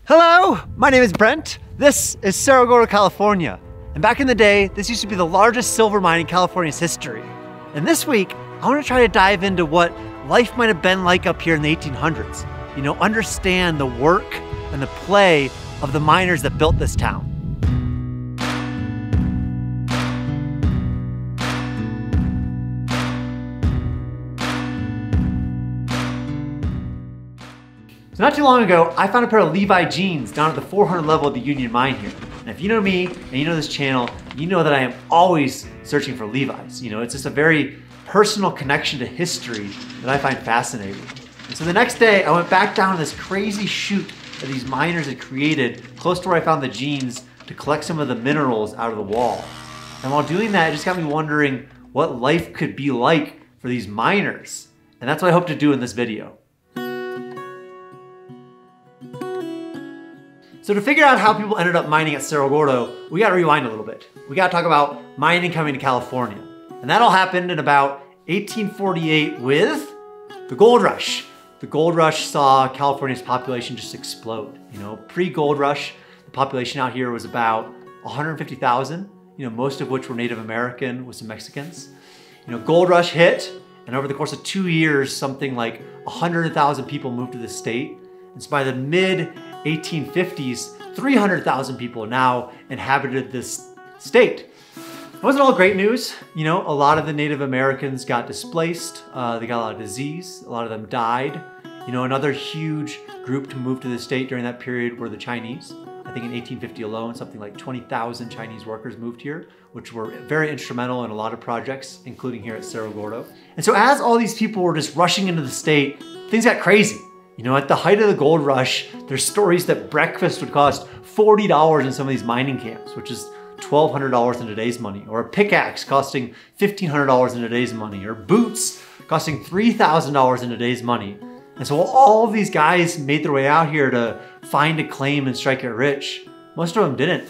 Hello, my name is Brent. This is Cerro Gordo, California. And back in the day, this used to be the largest silver mine in California's history. And this week, I want to try to dive into what life might have been like up here in the 1800s. Understand the work and the play of the miners that built this town. So not too long ago, I found a pair of Levi jeans down at the 400 level of the Union Mine here. And if you know me and you know this channel, you know that I am always searching for Levi's. It's just a very personal connection to history that I find fascinating. And so the next day, I went back down this crazy chute that these miners had created close to where I found the jeans to collect some of the minerals out of the wall. And while doing that, it just got me wondering what life could be like for these miners. And that's what I hope to do in this video. So to figure out how people ended up mining at Cerro Gordo, we gotta rewind a little bit. We gotta talk about mining coming to California. And that all happened in about 1848 with the gold rush. The gold rush saw California's population just explode. Pre-gold rush, the population out here was about 150,000, most of which were Native American with some Mexicans. Gold rush hit, and over the course of 2 years, something like 100,000 people moved to the state. And so by the mid-1850s, 300,000 people now inhabited this state. It wasn't all great news. A lot of the Native Americans got displaced. They got a lot of disease. A lot of them died. Another huge group to move to the state during that period were the Chinese. I think in 1850 alone, something like 20,000 Chinese workers moved here, which were very instrumental in a lot of projects, including here at Cerro Gordo. And so as all these people were just rushing into the state, things got crazy. At the height of the gold rush, there's stories that breakfast would cost $40 in some of these mining camps, which is $1,200 in today's money, or a pickaxe costing $1,500 in today's money, or boots costing $3,000 in today's money. And so all of these guys made their way out here to find a claim and strike it rich. Most of them didn't.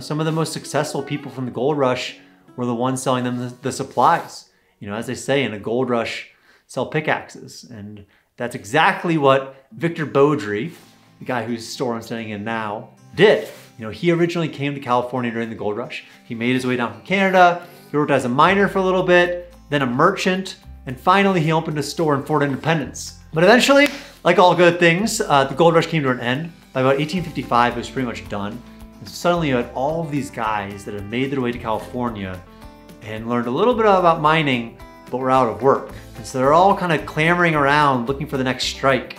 Some of the most successful people from the gold rush were the ones selling them the supplies. As they say, in a gold rush, sell pickaxes. And that's exactly what Victor Beaudry, the guy whose store I'm standing in now, did. He originally came to California during the gold rush. He made his way down from Canada. He worked as a miner for a little bit, then a merchant, and finally he opened a store in Fort Independence. But eventually, like all good things, the gold rush came to an end. By about 1855, it was pretty much done. And suddenly you had all of these guys that had made their way to California and learned a little bit about mining, but were out of work. And so they're all kind of clamoring around looking for the next strike.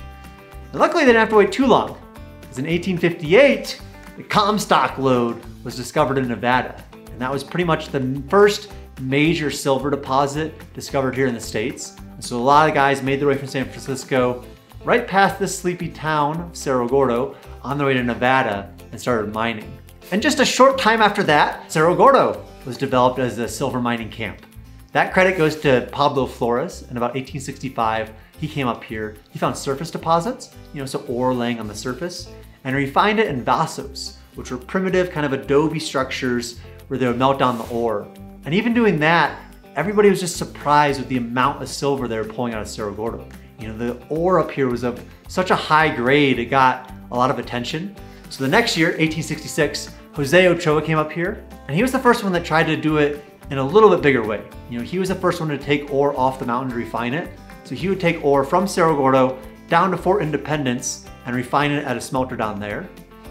And luckily they didn't have to wait too long, because in 1858, the Comstock lode was discovered in Nevada. And that was pretty much the first major silver deposit discovered here in the States. And so a lot of guys made their way from San Francisco right past this sleepy town of Cerro Gordo on their way to Nevada and started mining. And just a short time after that, Cerro Gordo was developed as a silver mining camp. That credit goes to Pablo Flores. In about 1865, he came up here. He found surface deposits, so ore laying on the surface, and refined it in vasos, which were primitive kind of adobe structures where they would melt down the ore. And even doing that, everybody was just surprised with the amount of silver they were pulling out of Cerro Gordo. The ore up here was of such a high grade, it got a lot of attention. So the next year, 1866, Jose Ochoa came up here, and he was the first one that tried to do it in a little bit bigger way. He was the first one to take ore off the mountain to refine it. So he would take ore from Cerro Gordo down to Fort Independence and refine it at a smelter down there.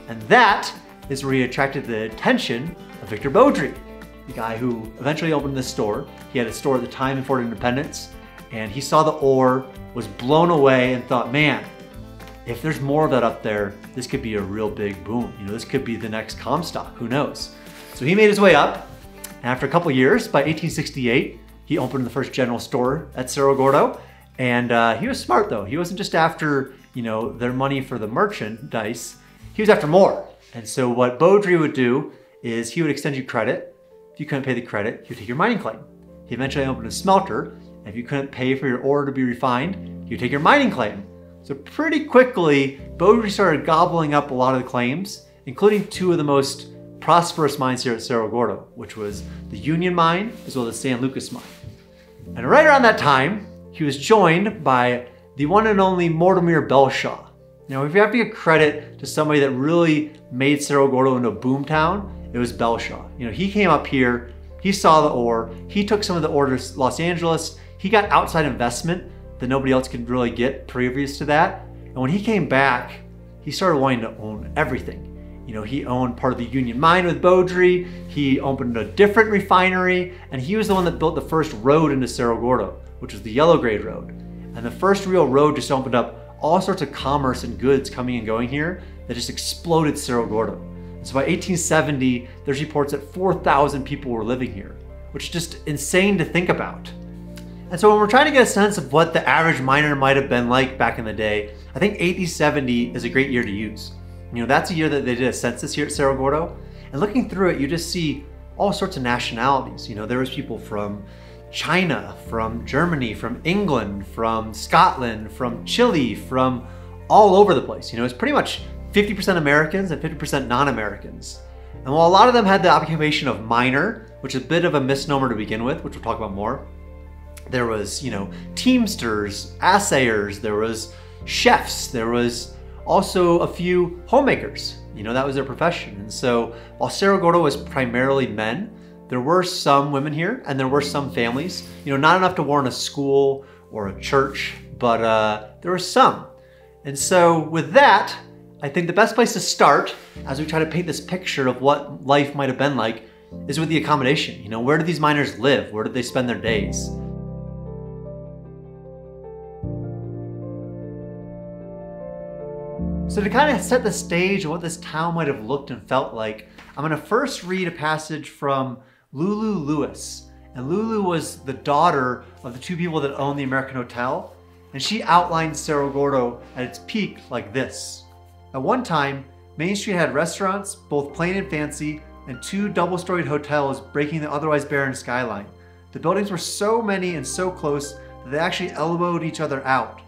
And that is where he attracted the attention of Victor Beaudry, the guy who eventually opened this store. He had a store at the time in Fort Independence, and he saw the ore, was blown away, and thought, man, if there's more of that up there, this could be a real big boom. This could be the next Comstock, who knows? So he made his way up. And after a couple years, by 1868, he opened the first general store at Cerro Gordo. And he was smart though. He wasn't just after, their money for the merchandise. He was after more. And so what Beaudry would do is he would extend you credit. If you couldn't pay the credit, he would take your mining claim. He eventually opened a smelter. And if you couldn't pay for your ore to be refined, he would take your mining claim. So pretty quickly, Beaudry started gobbling up a lot of the claims, including two of the most prosperous mines here at Cerro Gordo, which was the Union Mine as well as the San Lucas Mine. And right around that time, he was joined by the one and only Mortimer Belshaw. Now, if you have to give credit to somebody that really made Cerro Gordo into a boom town, it was Belshaw. He came up here, he saw the ore, he took some of the ore to Los Angeles, he got outside investment that nobody else could really get previous to that. And when he came back, he started wanting to own everything. He owned part of the Union Mine with Beaudry, he opened a different refinery, and he was the one that built the first road into Cerro Gordo, which was the Yellow Grade Road. And the first real road just opened up all sorts of commerce and goods coming and going here that just exploded Cerro Gordo. And so by 1870, there's reports that 4,000 people were living here, which is just insane to think about. And so when we're trying to get a sense of what the average miner might have been like back in the day, I think 1870 is a great year to use. That's a year that they did a census here at Cerro Gordo. And looking through it, you just see all sorts of nationalities. There was people from China, from Germany, from England, from Scotland, from Chile, from all over the place. It's pretty much 50% Americans and 50% non-Americans. And while a lot of them had the occupation of miner, which is a bit of a misnomer to begin with, which we'll talk about more, there was, teamsters, assayers, there was chefs, there was also a few homemakers. That was their profession. And so while Cerro Gordo was primarily men, there were some women here and there were some families, not enough to warrant a school or a church, but there were some. And so with that, I think the best place to start as we try to paint this picture of what life might have been like is with the accommodation. Where did these miners live? Where did they spend their days? So to kind of set the stage of what this town might have looked and felt like, I'm going to first read a passage from Lulu Lewis. And Lulu was the daughter of the two people that owned the American Hotel, and she outlined Cerro Gordo at its peak like this. At one time, Main Street had restaurants, both plain and fancy, and two double-storied hotels breaking the otherwise barren skyline. The buildings were so many and so close that they actually elbowed each other out.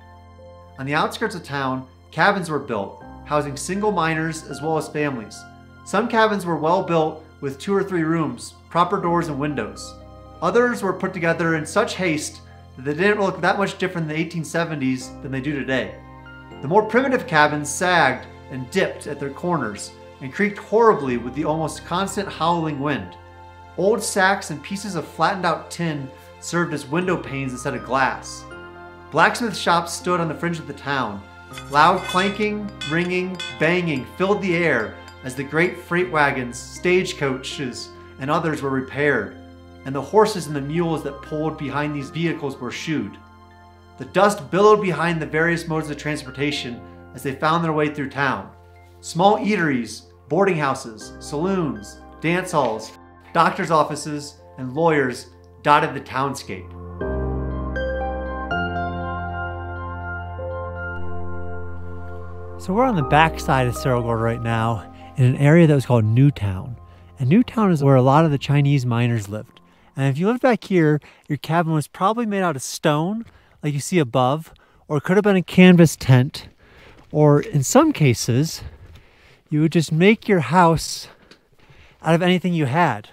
On the outskirts of town, cabins were built, housing single miners as well as families. Some cabins were well built with 2 or 3 rooms, proper doors and windows. Others were put together in such haste that they didn't look that much different in the 1870s than they do today. The more primitive cabins sagged and dipped at their corners and creaked horribly with the almost constant howling wind. Old sacks and pieces of flattened out tin served as window panes instead of glass. Blacksmith shops stood on the fringe of the town. Loud clanking, ringing, banging filled the air as the great freight wagons, stagecoaches, and others were repaired, and the horses and the mules that pulled behind these vehicles were shoed. The dust billowed behind the various modes of transportation as they found their way through town. Small eateries, boarding houses, saloons, dance halls, doctors' offices, and lawyers dotted the townscape. So we're on the backside of Cerro Gordo right now in an area that was called Newtown. And Newtown is where a lot of the Chinese miners lived. And if you lived back here, your cabin was probably made out of stone, like you see above, or it could have been a canvas tent, or in some cases, you would just make your house out of anything you had.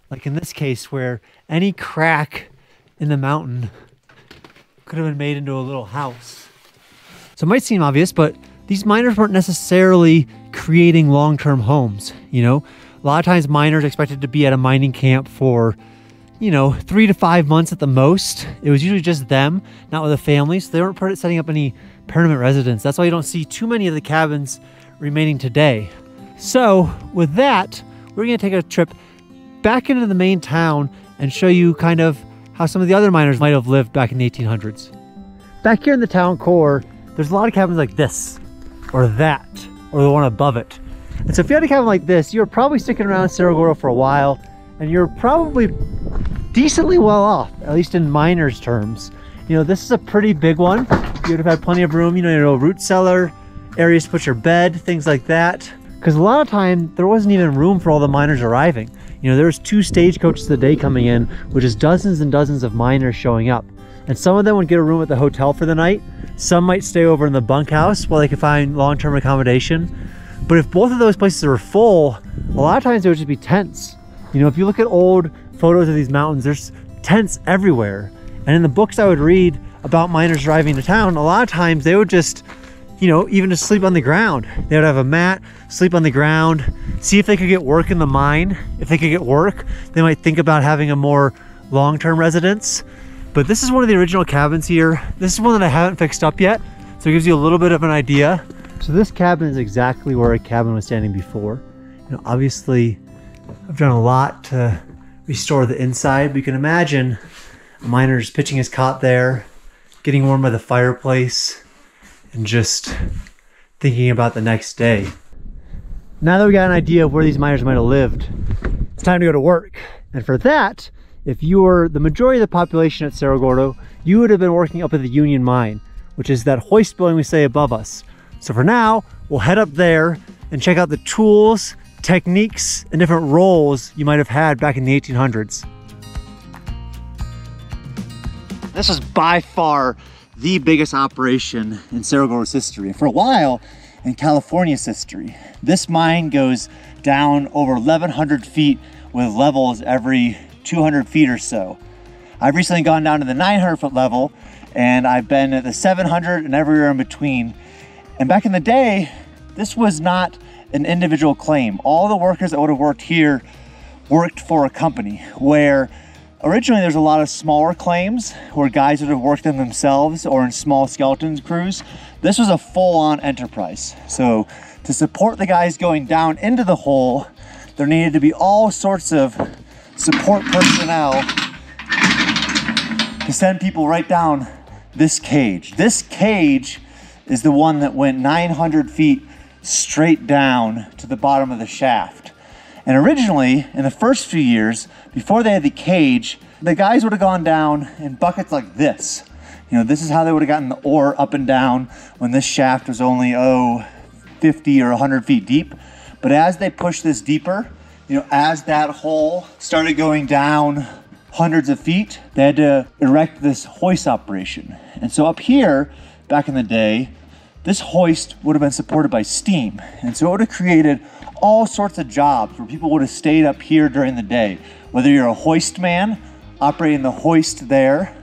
Like in this case, where any crack in the mountain could have been made into a little house. So it might seem obvious, but these miners weren't necessarily creating long-term homes. A lot of times miners expected to be at a mining camp for 3 to 5 months at the most. It was usually just them, not with a family, so they weren't setting up any permanent residence. That's why you don't see too many of the cabins remaining today. So with that, we're going to take a trip back into the main town and show you kind of how some of the other miners might have lived back in the 1800s. Back here in the town core, there's a lot of cabins like this, or that, or the one above it. And so if you had a cabin like this, you're probably sticking around Cerro Gordo for a while, and you're probably decently well off, at least in miners' terms. This is a pretty big one. You'd have had plenty of room, root cellar, areas to put your bed, things like that. Because a lot of time, there wasn't even room for all the miners arriving. There was 2 stagecoaches a day coming in, which is dozens and dozens of miners showing up. And some of them would get a room at the hotel for the night. Some might stay over in the bunkhouse while they could find long-term accommodation. But if both of those places were full, a lot of times there would just be tents. If you look at old photos of these mountains, there's tents everywhere. And in the books I would read about miners driving to town, a lot of times they would just you know, even to sleep on the ground. They would have a mat, sleep on the ground, see if they could get work in the mine. If they could get work, they might think about having a more long-term residence. But this is one of the original cabins here. This is one that I haven't fixed up yet, so it gives you a little bit of an idea. So this cabin is exactly where a cabin was standing before. You know, obviously, I've done a lot to restore the inside. But you can imagine a miner just pitching his cot there, getting warm by the fireplace, and just thinking about the next day. Now that we got an idea of where these miners might have lived, it's time to go to work. And for that, if you were the majority of the population at Cerro Gordo, you would have been working up at the Union Mine, which is that hoist building we say above us. So for now, we'll head up there and check out the tools, techniques, and different roles you might have had back in the 1800s. This was by far the biggest operation in Cerro Gordo's history. For a while, in California's history. This mine goes down over 1,100 feet with levels every 200 feet or so. I've recently gone down to the 900 foot level, and I've been at the 700 and everywhere in between. And back in the day, this was not an individual claim. All the workers that would have worked here worked for a company, where originally there's a lot of smaller claims where guys would have worked them themselves or in small skeleton crews. This was a full-on enterprise. So to support the guys going down into the hole, there needed to be all sorts of support personnel to send people right down this cage. This cage is the one that went 900 feet straight down to the bottom of the shaft. And originally, in the first few years, before they had the cage, the guys would have gone down in buckets like this. You know, this is how they would have gotten the ore up and down when this shaft was only, 50 or 100 feet deep. But as they pushed this deeper, you know, as that hole started going down hundreds of feet, they had to erect this hoist operation. And so up here, back in the day, this hoist would have been supported by steam. And so it would have created all sorts of jobs where people would have stayed up here during the day. Whether you're a hoist man, operating the hoist there,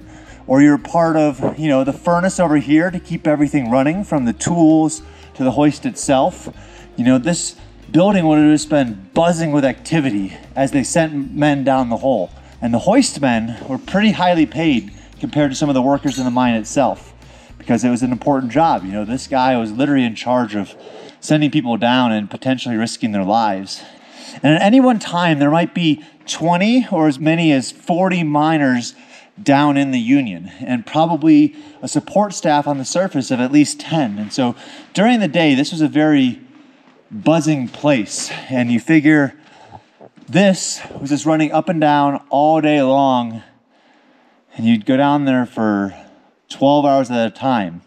or you're part of, you know, the furnace over here to keep everything running from the tools to the hoist itself. You know, this building would have just been buzzing with activity as they sent men down the hole. And the hoist men were pretty highly paid compared to some of the workers in the mine itself, because it was an important job. You know, this guy was literally in charge of sending people down and potentially risking their lives. And at any one time, there might be 20 or as many as 40 miners down in the Union, and probably a support staff on the surface of at least 10. And so during the day, this was a very buzzing place. And you figure this was just running up and down all day long, and you'd go down there for 12 hours at a time.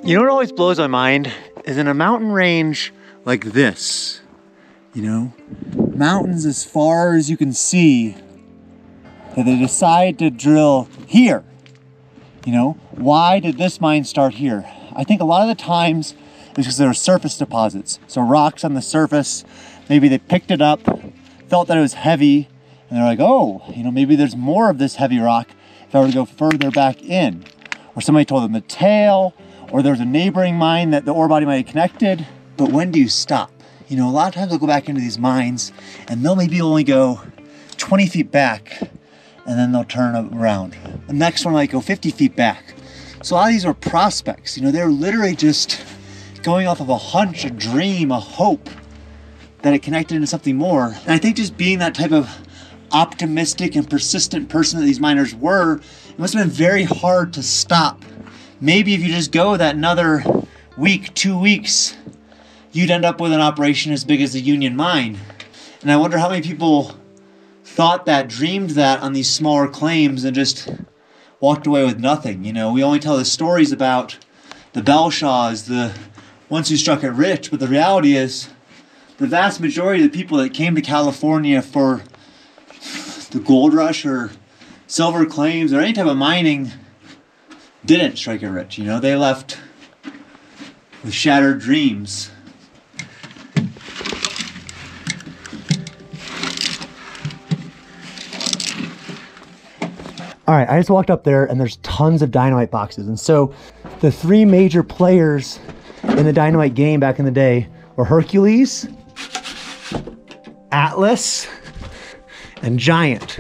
You know what always blows my mind is in a mountain range like this, you know, mountains as far as you can see, that they decide to drill here. You know, why did this mine start here? I think a lot of the times it's because there are surface deposits. So rocks on the surface, maybe they picked it up, felt that it was heavy, and they're like, oh, you know, maybe there's more of this heavy rock if I were to go further back in. Or somebody told them the tail, or there was a neighboring mine that the ore body might have connected. But when do you stop? You know, a lot of times they'll go back into these mines and they'll maybe only go 20 feet back and then they'll turn around. The next one might go 50 feet back. So a lot of these are prospects. You know, they're literally just going off of a hunch, a dream, a hope that it connected into something more. And I think just being that type of optimistic and persistent person that these miners were, it must have been very hard to stop. Maybe if you just go that another week, 2 weeks, you'd end up with an operation as big as the Union Mine. And I wonder how many people thought that, dreamed that on these smaller claims and just walked away with nothing. You know, we only tell the stories about the Belshaws, the ones who struck it rich, but the reality is the vast majority of the people that came to California for the gold rush or silver claims or any type of mining didn't strike it rich. You know, they left with shattered dreams. All All right, I just walked up there and there's tons of dynamite boxes. And so the three major players in the dynamite game back in the day were Hercules, Atlas, and Giant.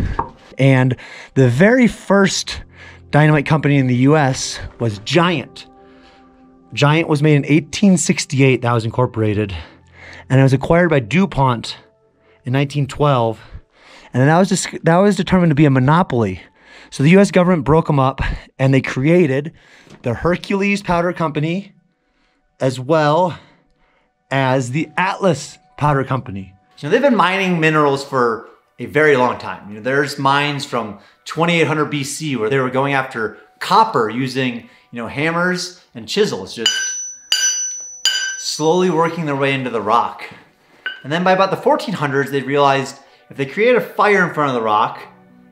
And the very first dynamite company in the US was Giant. Giant was made in 1868, that was incorporated. And it was acquired by DuPont in 1912. And then that was determined to be a monopoly. So the US government broke them up and they created the Hercules Powder Company as well as the Atlas Powder Company. So they've been mining minerals for a very long time. You know, there's mines from 2800 BC where they were going after copper using, hammers and chisels, just slowly working their way into the rock. And then by about the 1400s, they realized if they created a fire in front of the rock,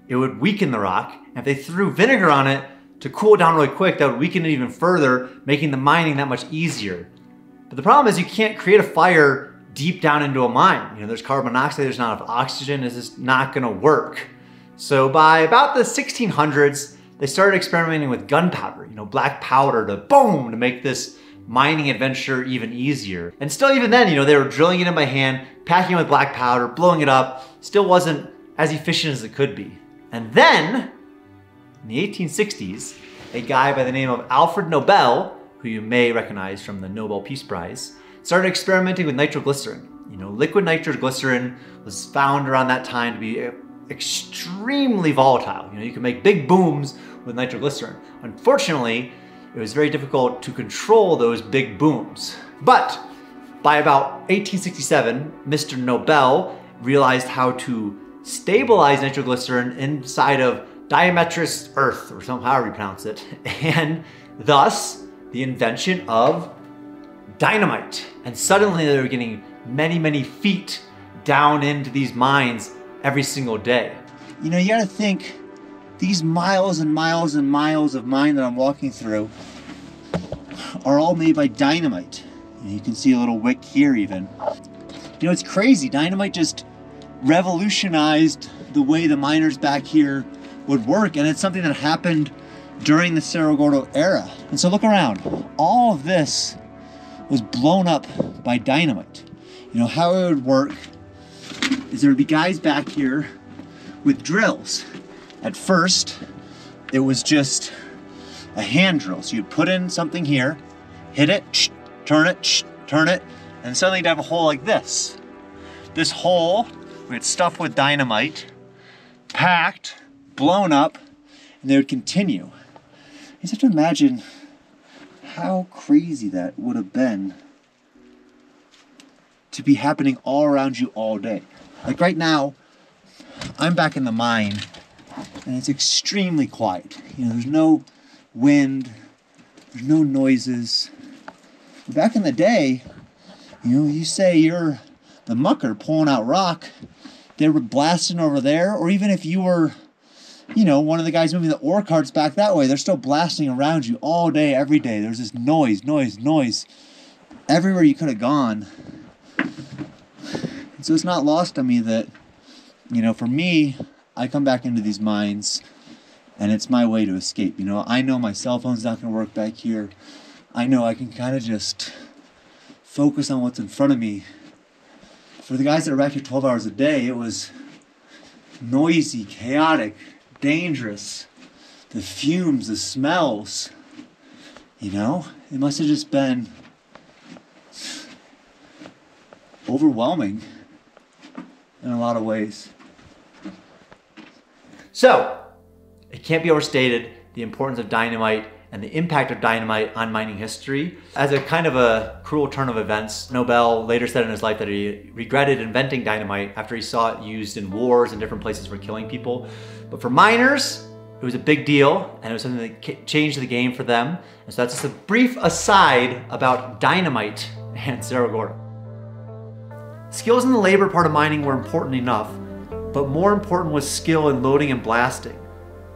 it would weaken the rock. And if they threw vinegar on it to cool it down really quick, that would weaken it even further, making the mining that much easier. But the problem is you can't create a fire deep down into a mine. There's carbon monoxide, there's not enough oxygen, it's just not gonna work. So by about the 1600s, they started experimenting with gunpowder, black powder to make this mining adventure even easier. And still even then, they were drilling it in by hand, packing it with black powder, blowing it up, still wasn't as efficient as it could be. And then, in the 1860s, a guy by the name of Alfred Nobel, who you may recognize from the Nobel Peace Prize, started experimenting with nitroglycerin. Liquid nitroglycerin was found around that time to be extremely volatile. You can make big booms with nitroglycerin. Unfortunately, it was very difficult to control those big booms. But by about 1867, Mr. Nobel realized how to stabilize nitroglycerin inside of diametrous earth, or however you pronounce it, and thus the invention of dynamite. And suddenly they were getting many, many feet down into these mines every single day. You gotta think, these miles and miles and miles of mine that I'm walking through are all made by dynamite. You can see a little wick here even. It's crazy. Dynamite just revolutionized the way the miners back here would work, and it's something that happened during the Cerro Gordo era. And so look around. All of this was blown up by dynamite. How it would work is there would be guys back here with drills. At first, it was just a hand drill. So you'd put in something here, hit it, turn it, and suddenly you'd have a hole like this. This hole would get stuffed with dynamite, packed, blown up, and they would continue. You just have to imagine how crazy that would have been to be happening all around you all day. Like right now, I'm back in the mine and it's extremely quiet. There's no wind, there's no noises. Back in the day, you say you're the mucker pulling out rock, they were blasting over there, or even if you were, one of the guys moving the ore carts back that way, they're still blasting around you all day, every day. There's this noise everywhere you could have gone. And so it's not lost on me that, for me, I come back into these mines and it's my way to escape. I know my cell phone's not going to work back here. I know I can kind of just focus on what's in front of me. For the guys that are back here 12 hours a day, it was noisy, chaotic, dangerous. The fumes, the smells, it must have just been overwhelming in a lot of ways. So, it can't be overstated the importance of dynamite and the impact of dynamite on mining history. As a kind of a cruel turn of events, Nobel later said in his life that he regretted inventing dynamite after he saw it used in wars and different places for killing people. But for miners, it was a big deal, and it was something that changed the game for them. And so that's just a brief aside about dynamite and Cerro Gordo. Skills in the labor part of mining were important enough, but more important was skill in loading and blasting.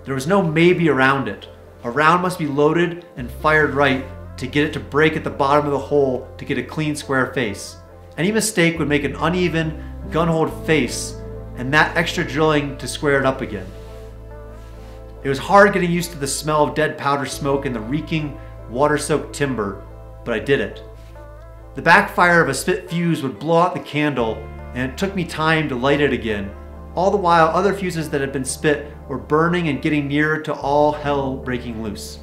There was no maybe around it. A round must be loaded and fired right to get it to break at the bottom of the hole to get a clean square face. Any mistake would make an uneven gun-holed face, and that extra drilling to square it up again. It was hard getting used to the smell of dead powder smoke and the reeking, water-soaked timber, but I did it. The backfire of a spit fuse would blow out the candle, and it took me time to light it again, all the while other fuses that had been spit were burning and getting nearer to all hell breaking loose.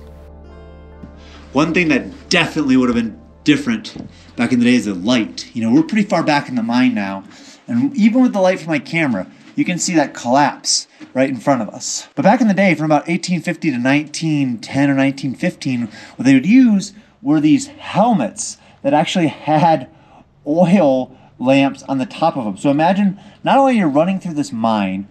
One thing that definitely would have been different back in the day is the light. You know, we're pretty far back in the mine now, and even with the light from my camera, you can see that collapse right in front of us. But back in the day, from about 1850 to 1910 or 1915, what they would use were these helmets that actually had oil lamps on the top of them. So imagine, not only you're running through this mine,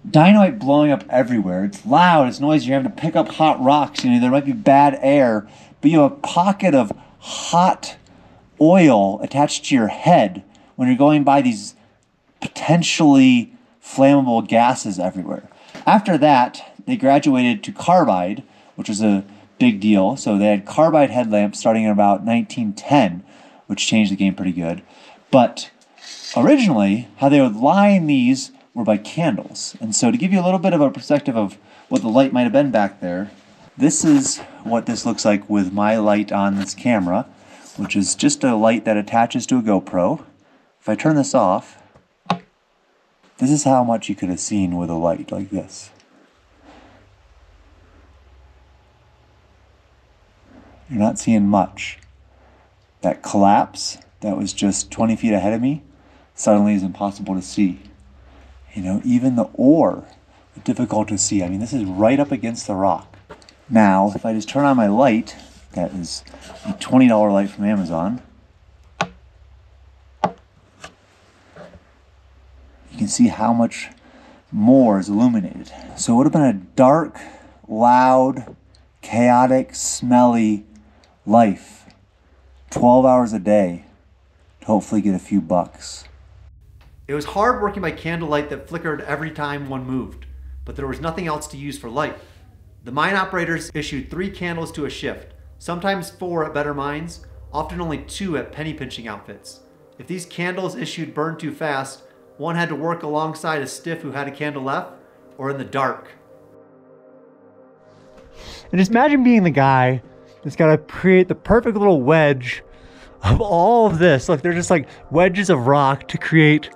dynamite blowing up everywhere. It's loud, it's noisy, you're having to pick up hot rocks, you know, there might be bad air, but you have a pocket of hot oil attached to your head when you're going by these potentially flammable gases everywhere. After that, they graduated to carbide, which was a big deal. So they had carbide headlamps starting in about 1910, which changed the game pretty good. But originally, how they would line these were by candles. And so to give you a little bit of a perspective of what the light might have been back there, this is what this looks like with my light on this camera, which is just a light that attaches to a GoPro. If I turn this off, this is how much you could have seen with a light like this. You're not seeing much. That collapse that was just 20 feet ahead of me suddenly is impossible to see. You know, even the ore is difficult to see. I mean, this is right up against the rock. Now, if I just turn on my light, that is a $20 light from Amazon, you can see how much more is illuminated. So it would have been a dark, loud, chaotic, smelly life, 12 hours a day, to hopefully get a few bucks. It was hard working by candlelight that flickered every time one moved, but there was nothing else to use for light. The mine operators issued 3 candles to a shift, sometimes 4 at better mines, often only 2 at penny pinching outfits. If these candles issued burned too fast, one had to work alongside a stiff who had a candle left, or in the dark. And just imagine being the guy that's got to create the perfect little wedge of all of this. Look, they're just like wedges of rock to create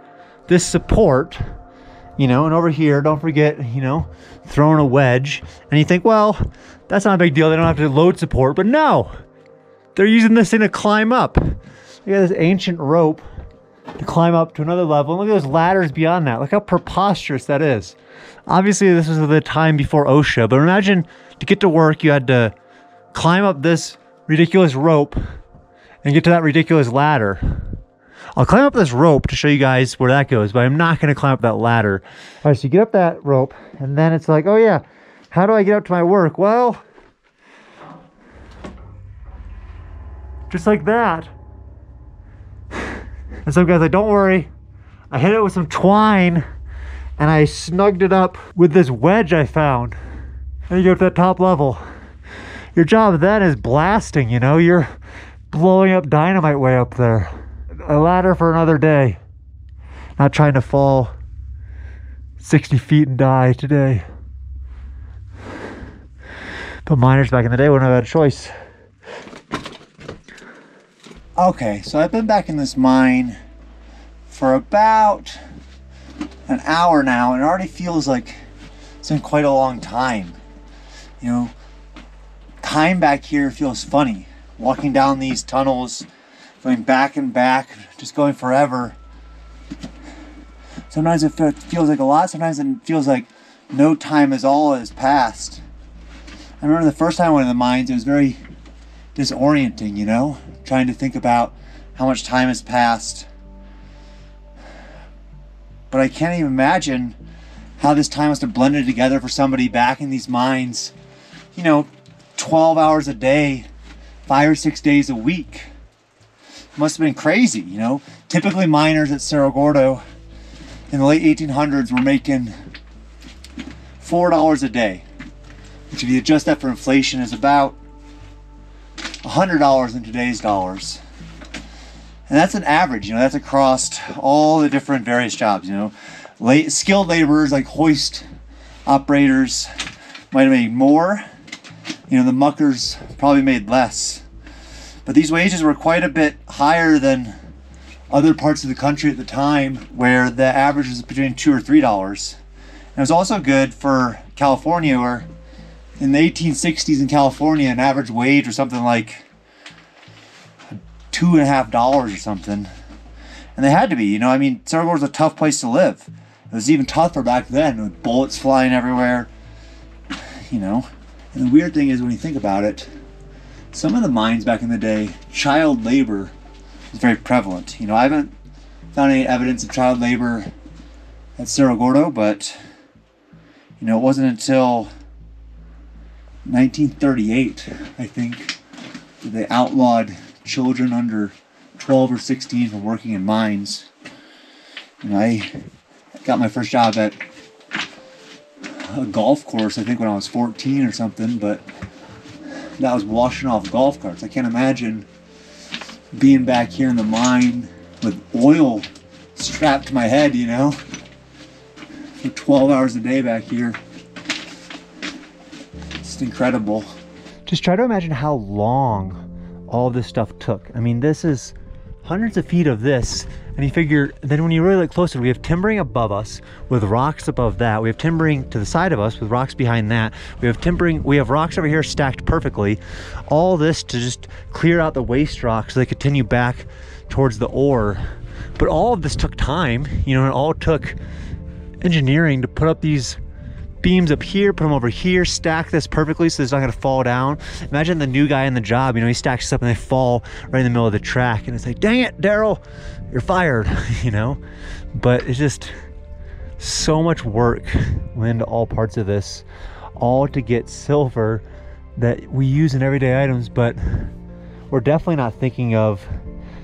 this support, you know, and over here, don't forget, you know, throwing a wedge. And you think, well, that's not a big deal. They don't have to load support, but no, they're using this thing to climb up. Look at this ancient rope to climb up to another level. And look at those ladders beyond that. Look how preposterous that is. Obviously, this was the time before OSHA, but imagine to get to work, you had to climb up this ridiculous rope and get to that ridiculous ladder. I'll climb up this rope to show you guys where that goes, but I'm not going to climb up that ladder. All right, so you get up that rope, and then it's like, oh yeah, how do I get up to my work? Well, just like that. And so guys, like, don't worry. I hit it with some twine, and I snugged it up with this wedge I found. And you go to that top level. Your job then is blasting, you know? You're blowing up dynamite way up there. A ladder for another day. Not trying to fall 60 feet and die today. But miners back in the day wouldn't have had a choice. Okay, so I've been back in this mine for about an hour now, and it already feels like it's been quite a long time. You know, time back here feels funny. Walking down these tunnels, going back and back, just going forever. Sometimes it feels like a lot, sometimes it feels like no time at all has passed. I remember the first time I went to the mines, it was very disorienting, you know? Trying to think about how much time has passed. But I can't even imagine how this time must have blended together for somebody back in these mines. You know, 12 hours a day, 5 or 6 days a week. It must have been crazy, you know? Typically miners at Cerro Gordo in the late 1800s were making $4 a day, which if you adjust that for inflation is about $100 in today's dollars. And that's an average, you know, that's across all the different various jobs, you know. Skilled laborers like hoist operators, might have made more. You know, the muckers probably made less. But these wages were quite a bit higher than other parts of the country at the time, where the average was between $2 or $3. And it was also good for California, where in the 1860s in California, an average wage was something like $2.50 or something. And they had to be, you know, I mean, Cerro Gordo was a tough place to live. It was even tougher back then, with bullets flying everywhere, you know. And the weird thing is, when you think about it, some of the mines back in the day, child labor was very prevalent. You know, I haven't found any evidence of child labor at Cerro Gordo, but, you know, it wasn't until 1938, I think, that they outlawed children under 12 or 16 from working in mines. And I got my first job at a golf course, I think when I was 14 or something, but that was washing off golf carts. I can't imagine being back here in the mine with oil strapped to my head, you know, for 12 hours a day back here. It's incredible. Just try to imagine how long all this stuff took. I mean, this is hundreds of feet of this, and you figure then when you really look closer, we have timbering above us with rocks above that. We have timbering to the side of us with rocks behind that. We have timbering, we have rocks over here stacked perfectly. All this to just clear out the waste rocks so they continue back towards the ore. But all of this took time, you know, it all took engineering to put up these beams up here, put them over here, stack this perfectly so it's not going to fall down. Imagine the new guy in the job, you know, he stacks this up and they fall right in the middle of the track, and it's like, dang it, Daryl, you're fired, you know. But it's just so much work went into all parts of this, all to get silver that we use in everyday items. But we're definitely not thinking of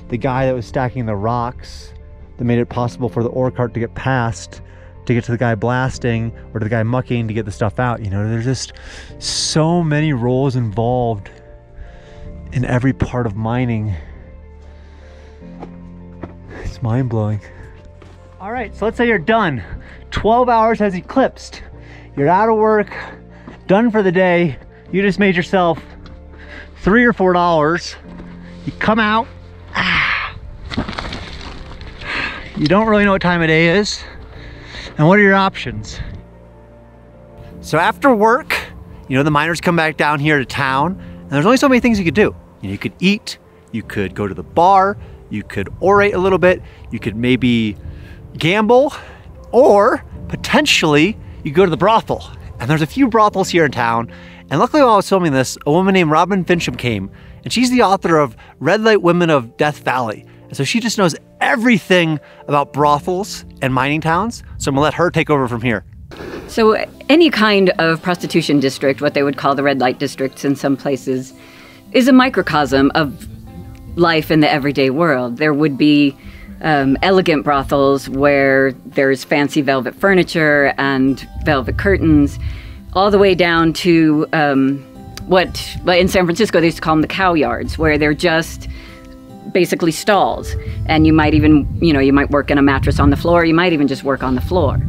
the guy that was stacking the rocks that made it possible for the ore cart to get past, to get to the guy blasting or to the guy mucking to get the stuff out. You know, there's just so many roles involved in every part of mining. It's mind-blowing. All right, so let's say you're done. 12 hours has eclipsed. You're out of work, done for the day. You just made yourself $3 or $4. You come out. You don't really know what time of day is. And what are your options? So after work, you know, the miners come back down here to town, and there's only so many things you could do. You know, you could eat, you could go to the bar, you could orate a little bit, you could maybe gamble, or potentially you could go to the brothel. And there's a few brothels here in town. And luckily while I was filming this, a woman named Robin Fincham came, and she's the author of Red Light Women of Death Valley. And so she just knows everything about brothels and mining towns. So I'm gonna let her take over from here. So any kind of prostitution district, what they would call the red light districts in some places, is a microcosm of life in the everyday world. There would be elegant brothels where there's fancy velvet furniture and velvet curtains, all the way down to what in San Francisco they used to call them the cow yards, where they're just basically stalls. And you might even, you know, you might work in a mattress on the floor, you might even just work on the floor.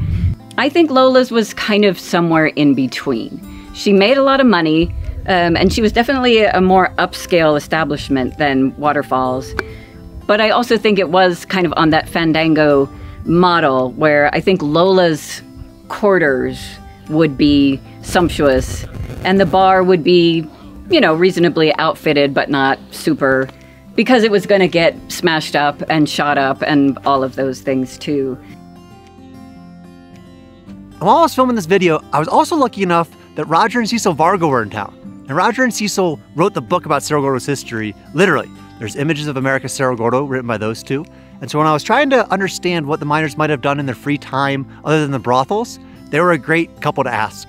I think Lola's was kind of somewhere in between. She made a lot of money, and she was definitely a more upscale establishment than Waterfalls. But I also think it was kind of on that Fandango model, where I think Lola's quarters would be sumptuous, and the bar would be, you know, reasonably outfitted, but not super, because it was going to get smashed up and shot up and all of those things too. While I was filming this video, I was also lucky enough that Roger and Cecil Vargo were in town. And Roger and Cecil wrote the book about Cerro Gordo's history, literally. There's images of America's Cerro Gordo written by those two. And so when I was trying to understand what the miners might have done in their free time other than the brothels, they were a great couple to ask.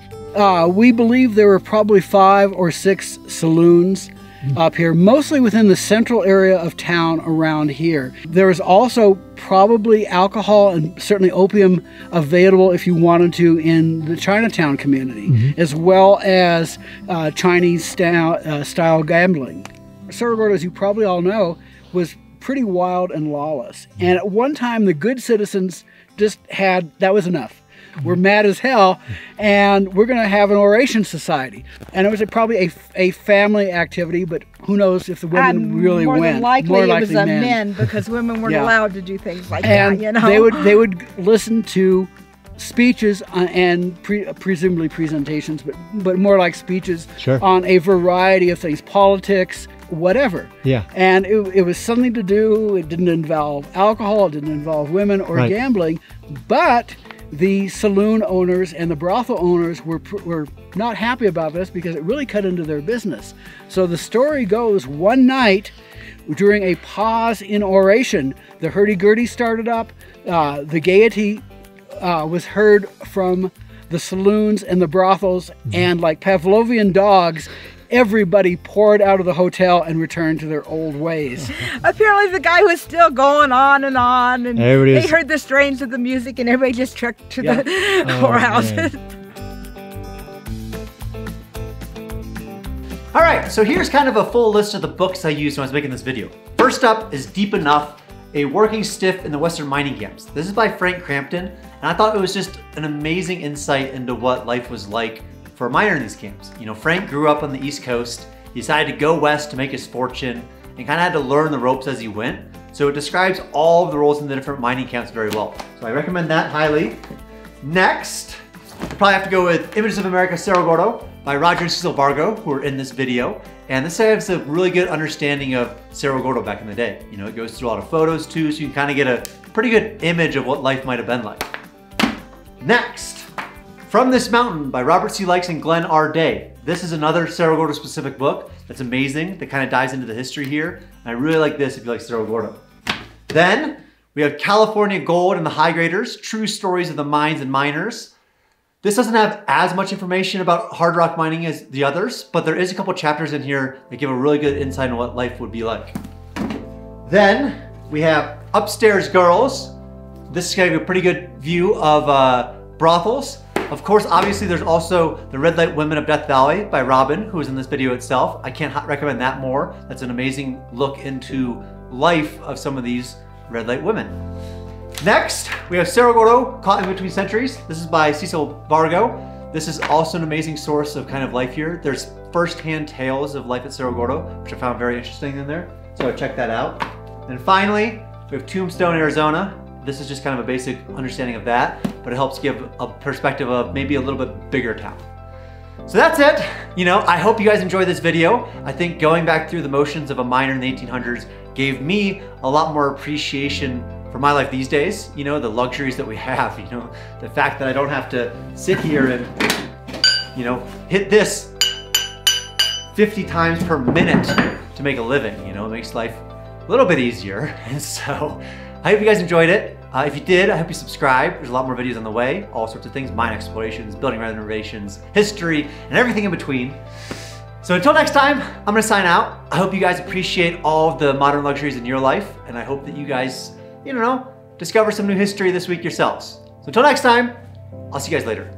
We believe there were probably 5 or 6 saloons up here, mostly within the central area of town around here. There was also probably alcohol and certainly opium available if you wanted to in the Chinatown community, as well as Chinese style gambling. Cerro Gordo, as you probably all know, was pretty wild and lawless. And at one time, the good citizens just had, that was enough. We're mad as hell, and we're going to have an oration society. And it was probably a family activity, but who knows if the women really more went. Than likely, it was men, because women weren't allowed to do things like and that, you know. They would listen to speeches and presumably presentations, but more like speeches on a variety of things, politics, whatever. Yeah. And it was something to do. It didn't involve alcohol. It didn't involve women or gambling. But the saloon owners and the brothel owners were not happy about this because it really cut into their business. So the story goes, one night during a pause in oration, the hurdy-gurdy started up. The gaiety was heard from the saloons and the brothels, and like Pavlovian dogs, everybody poured out of the hotel and returned to their old ways. Apparently the guy was still going on, and they heard the strains of the music, and everybody just trekked to the whorehouses. All right, so here's kind of a full list of the books I used when I was making this video. First up is Deep Enough, A Working Stiff in the Western Mining Camps. This is by Frank Crampton, and I thought it was just an amazing insight into what life was like for a miner in these camps. You know, Frank grew up on the East Coast. He decided to go west to make his fortune and kind of had to learn the ropes as he went. So it describes all of the roles in the different mining camps very well. So I recommend that highly. Next, you probably have to go with Images of America, Cerro Gordo by Roger and Cecil Bargo, who are in this video. And this has a really good understanding of Cerro Gordo back in the day. You know, it goes through a lot of photos too, so you can kind of get a pretty good image of what life might have been like. Next, From This Mountain by Robert C. Likes and Glenn R. Day. This is another Cerro Gordo specific book that's amazing, that kind of dives into the history here. And I really like this if you like Cerro Gordo. Then we have California Gold and the High Graders, True Stories of the Mines and Miners. This doesn't have as much information about hard rock mining as the others, but there is a couple chapters in here that give a really good insight on what life would be like. Then we have Upstairs Girls. This is gonna give a pretty good view of brothels. Of course, obviously there's also The Red Light Women of Death Valley by Robin, who is in this video itself. I can't recommend that more. That's an amazing look into life of some of these red light women. Next, we have Cerro Gordo, Caught in Between Centuries. This is by Cecil Bargo. This is also an amazing source of kind of life here. There's first-hand tales of life at Cerro Gordo, which I found very interesting in there. So check that out. And finally, we have Tombstone, Arizona. This is just kind of a basic understanding of that, but it helps give a perspective of maybe a little bit bigger town. So that's it. You know, I hope you guys enjoyed this video. I think going back through the motions of a miner in the 1800s gave me a lot more appreciation for my life these days. You know, the luxuries that we have, you know, the fact that I don't have to sit here and, you know, hit this 50 times per minute to make a living. You know, it makes life a little bit easier. And so I hope you guys enjoyed it. If you did, I hope you subscribe. There's a lot more videos on the way, all sorts of things, mine explorations, building renovations, history, and everything in between. So until next time, I'm gonna sign out. I hope you guys appreciate all of the modern luxuries in your life, and I hope that you guys, you know, discover some new history this week yourselves. So until next time, I'll see you guys later.